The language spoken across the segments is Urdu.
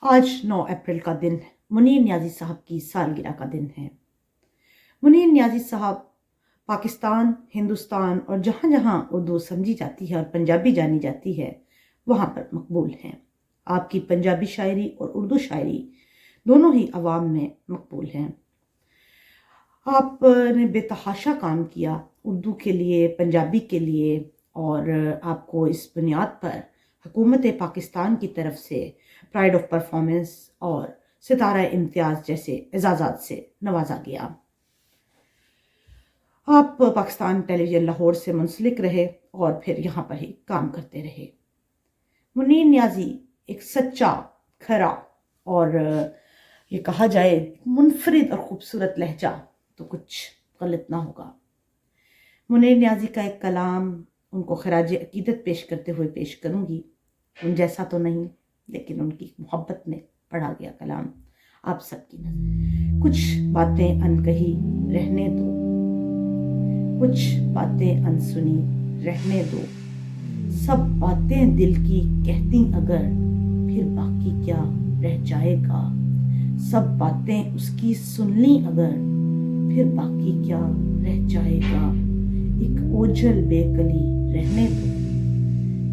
آج 9 اپریل کا دن منیر نیازی صاحب کی سالگرہ کا دن ہے۔ منیر نیازی صاحب پاکستان، ہندوستان اور جہاں جہاں اردو سمجھی جاتی ہے اور پنجابی جانی جاتی ہے وہاں پر مقبول ہیں۔ آپ کی پنجابی شاعری اور اردو شاعری دونوں ہی عوام میں مقبول ہیں۔ آپ نے بے تحاشا کام کیا اردو کے لیے، پنجابی کے لیے، اور آپ کو اس بنیاد پر حکومت پاکستان کی طرف سے پرائڈ آف پرفارمنس اور ستارہ امتیاز جیسے اعزازات سے نوازا گیا۔ آپ پاکستان ٹیلی ویژن لاہور سے منسلک رہے اور پھر یہاں پر ہی کام کرتے رہے۔ منیر نیازی ایک سچا، کھرا اور یہ کہا جائے منفرد اور خوبصورت لہجہ تو کچھ غلط نہ ہوگا۔ منیر نیازی کا ایک کلام ان کو خراج عقیدت پیش کرتے ہوئے پیش کروں گی۔ ان جیسا تو نہیں، لیکن ان کی محبت میں پڑھا گیا کلام آپ سب کی نظر۔ کچھ باتیں انکہی رہنے دو، کچھ باتیں انسنی رہنے دو، سب باتیں دل کی کہتی اگر پھر باقی کیا رہ جائے گا، سب باتیں اس کی سن لی اگر پھر باقی کیا رہ جائے گا، ایک اوجھل بے کلی رہنے دو،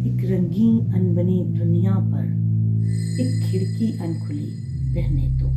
ایک رنگین انبنی دنیا پر ایک کھڑکی ان کھلی رہنے دو۔